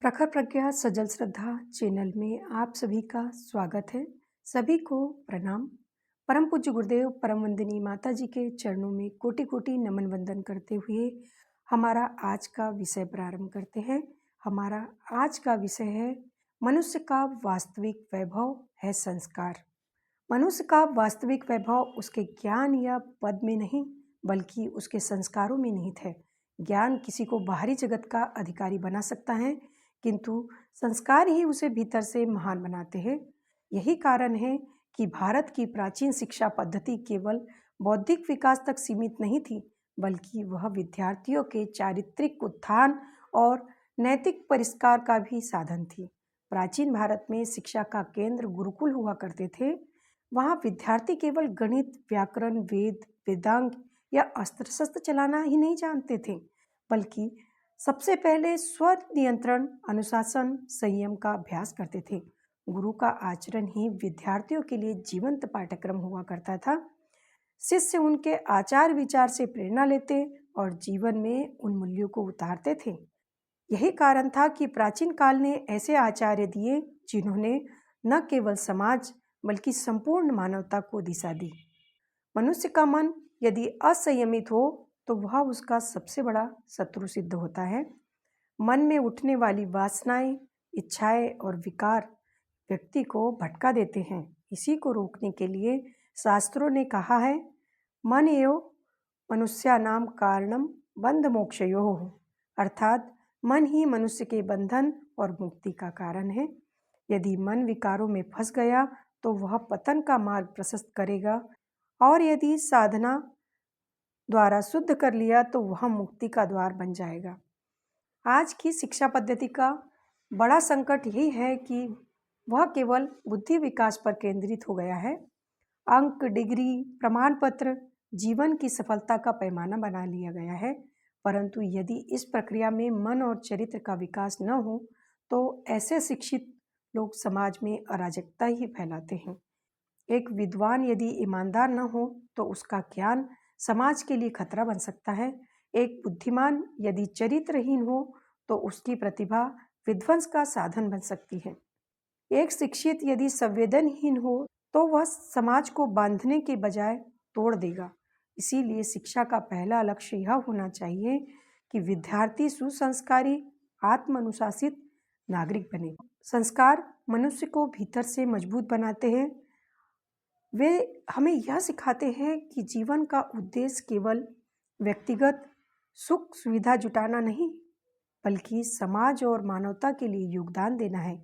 प्रखर प्रज्ञा सजल श्रद्धा चैनल में आप सभी का स्वागत है। सभी को प्रणाम। परम पूज्य गुरुदेव परम वंदनीय माता जी के चरणों में कोटि कोटि नमन वंदन करते हुए हमारा आज का विषय प्रारंभ करते हैं। हमारा आज का विषय है मनुष्य का वास्तविक वैभव है संस्कार। मनुष्य का वास्तविक वैभव उसके ज्ञान या पद में नहीं बल्कि उसके संस्कारों में निहित है। ज्ञान किसी को बाहरी जगत का अधिकारी बना सकता है, किंतु संस्कार ही उसे भीतर से महान बनाते हैं। यही कारण है कि भारत की प्राचीन शिक्षा पद्धति केवल बौद्धिक विकास तक सीमित नहीं थी, बल्कि वह विद्यार्थियों के चारित्रिक उत्थान और नैतिक परिष्कार का भी साधन थी। प्राचीन भारत में शिक्षा का केंद्र गुरुकुल हुआ करते थे। वहाँ विद्यार्थी केवल गणित, व्याकरण, वेद, वेदांग या अस्त्र शस्त्र चलाना ही नहीं जानते थे, बल्कि सबसे पहले स्व नियंत्रण, अनुशासन, संयम का अभ्यास करते थे। गुरु का आचरण ही विद्यार्थियों के लिए जीवंत पाठ्यक्रम हुआ करता था। शिष्य उनके आचार विचार से प्रेरणा लेते और जीवन में उन मूल्यों को उतारते थे। यही कारण था कि प्राचीन काल ने ऐसे आचार्य दिए जिन्होंने न केवल समाज बल्कि संपूर्ण मानवता को दिशा दी। मनुष्य का मन यदि असंयमित हो तो वह उसका सबसे बड़ा शत्रु सिद्ध होता है। मन में उठने वाली वासनाएं, इच्छाएं और विकार व्यक्ति को भटका देते हैं। इसी को रोकने के लिए शास्त्रों ने कहा है, मन एव मनुष्यानाम कारणम बंध मोक्षयोः, अर्थात मन ही मनुष्य के बंधन और मुक्ति का कारण है। यदि मन विकारों में फंस गया तो वह पतन का मार्ग प्रशस्त करेगा, और यदि साधना द्वारा शुद्ध कर लिया तो वह मुक्ति का द्वार बन जाएगा। आज की शिक्षा पद्धति का बड़ा संकट यही है कि वह केवल बुद्धि विकास पर केंद्रित हो गया है। अंक, डिग्री, प्रमाण पत्र जीवन की सफलता का पैमाना बना लिया गया है, परंतु यदि इस प्रक्रिया में मन और चरित्र का विकास न हो तो ऐसे शिक्षित लोग समाज में अराजकता ही फैलाते हैं। एक विद्वान यदि ईमानदार न हो तो उसका ज्ञान समाज के लिए खतरा बन सकता है। एक बुद्धिमान यदि चरित्रहीन हो तो उसकी प्रतिभा विध्वंस का साधन बन सकती है। एक शिक्षित यदि संवेदनहीन हो तो वह समाज को बांधने के बजाय तोड़ देगा। इसीलिए शिक्षा का पहला लक्ष्य यह होना चाहिए कि विद्यार्थी सुसंस्कारी, आत्मानुशासित नागरिक बने। संस्कार मनुष्य को भीतर से मजबूत बनाते हैं। वे हमें यह सिखाते हैं कि जीवन का उद्देश्य केवल व्यक्तिगत सुख सुविधा जुटाना नहीं, बल्कि समाज और मानवता के लिए योगदान देना है।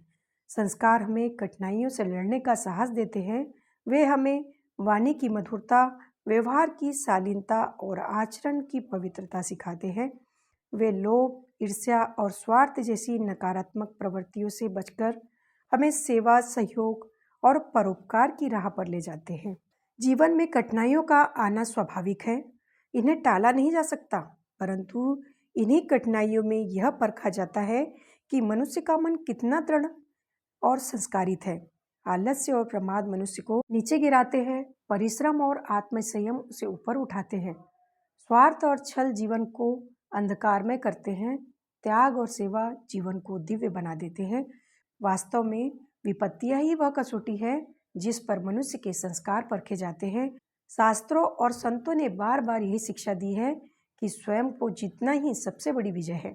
संस्कार हमें कठिनाइयों से लड़ने का साहस देते हैं। वे हमें वाणी की मधुरता, व्यवहार की शालीनता और आचरण की पवित्रता सिखाते हैं। वे लोभ, ईर्ष्या और स्वार्थ जैसी नकारात्मक प्रवृत्तियों से बचकर हमें सेवा, सहयोग और परोपकार की राह पर ले जाते हैं। जीवन में कठिनाइयों का आना स्वाभाविक है, इन्हें टाला नहीं जा सकता, परंतु इन्हीं कठिनाइयों में यह परखा जाता है कि मनुष्य का मन कितना दृढ़ और संस्कारित है। आलस्य और प्रमाद मनुष्य को नीचे गिराते हैं, परिश्रम और आत्मसंयम उसे ऊपर उठाते हैं। स्वार्थ और छल जीवन को अंधकारमय करते हैं, त्याग और सेवा जीवन को दिव्य बना देते हैं। वास्तव में विपत्तियां ही वह कसौटी है जिस पर मनुष्य के संस्कार परखे जाते हैं। शास्त्रों और संतों ने बार बार यही शिक्षा दी है कि स्वयं को जीतना ही सबसे बड़ी विजय है।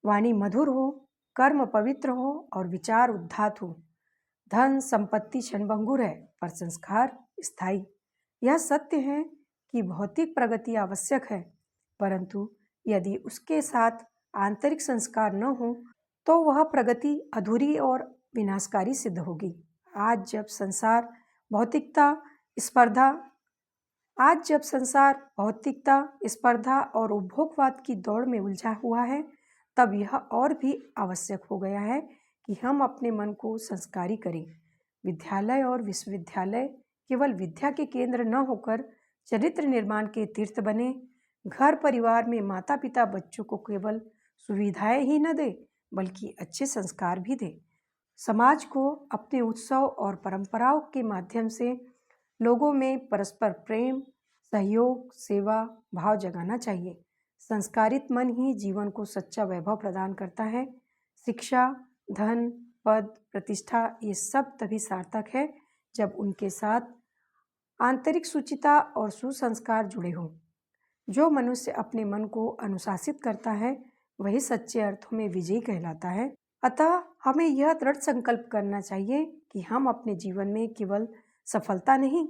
वाणी मधुर हो, कर्म पवित्र हो और विचार उद्धात हो। धन संपत्ति क्षणभंगुर है, पर संस्कार स्थायी। यह सत्य है कि भौतिक प्रगति आवश्यक है, परंतु यदि उसके साथ आंतरिक संस्कार न हो तो वह प्रगति अधूरी और विनाशकारी सिद्ध होगी। आज जब संसार भौतिकता, स्पर्धा आज जब संसार भौतिकता, स्पर्धा और उपभोगवाद की दौड़ में उलझा हुआ है, तब यह और भी आवश्यक हो गया है कि हम अपने मन को संस्कारी करें। विद्यालय और विश्वविद्यालय केवल विद्या के केंद्र न होकर चरित्र निर्माण के तीर्थ बने। घर परिवार में माता पिता बच्चों को केवल सुविधाएं ही न दे, बल्कि अच्छे संस्कार भी दे। समाज को अपने उत्सव और परंपराओं के माध्यम से लोगों में परस्पर प्रेम, सहयोग, सेवा भाव जगाना चाहिए। संस्कारित मन ही जीवन को सच्चा वैभव प्रदान करता है। शिक्षा, धन, पद, प्रतिष्ठा ये सब तभी सार्थक है जब उनके साथ आंतरिक शुचिता और सुसंस्कार जुड़े हों। जो मनुष्य अपने मन को अनुशासित करता है वही सच्चे अर्थों में विजयी कहलाता है। अतः हमें यह दृढ़ संकल्प करना चाहिए कि हम अपने जीवन में केवल सफलता नहीं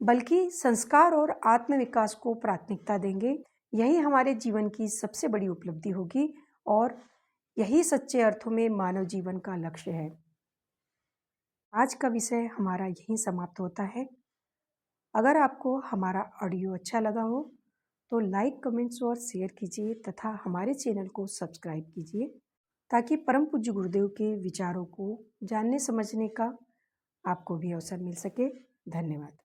बल्कि संस्कार और आत्मविकास को प्राथमिकता देंगे। यही हमारे जीवन की सबसे बड़ी उपलब्धि होगी और यही सच्चे अर्थों में मानव जीवन का लक्ष्य है। आज का विषय हमारा यहीं समाप्त होता है। अगर आपको हमारा ऑडियो अच्छा लगा हो तो लाइक, कमेंट्स और शेयर कीजिए तथा हमारे चैनल को सब्सक्राइब कीजिए ताकि परम पूज्य गुरुदेव के विचारों को जानने समझने का आपको भी अवसर मिल सके। धन्यवाद।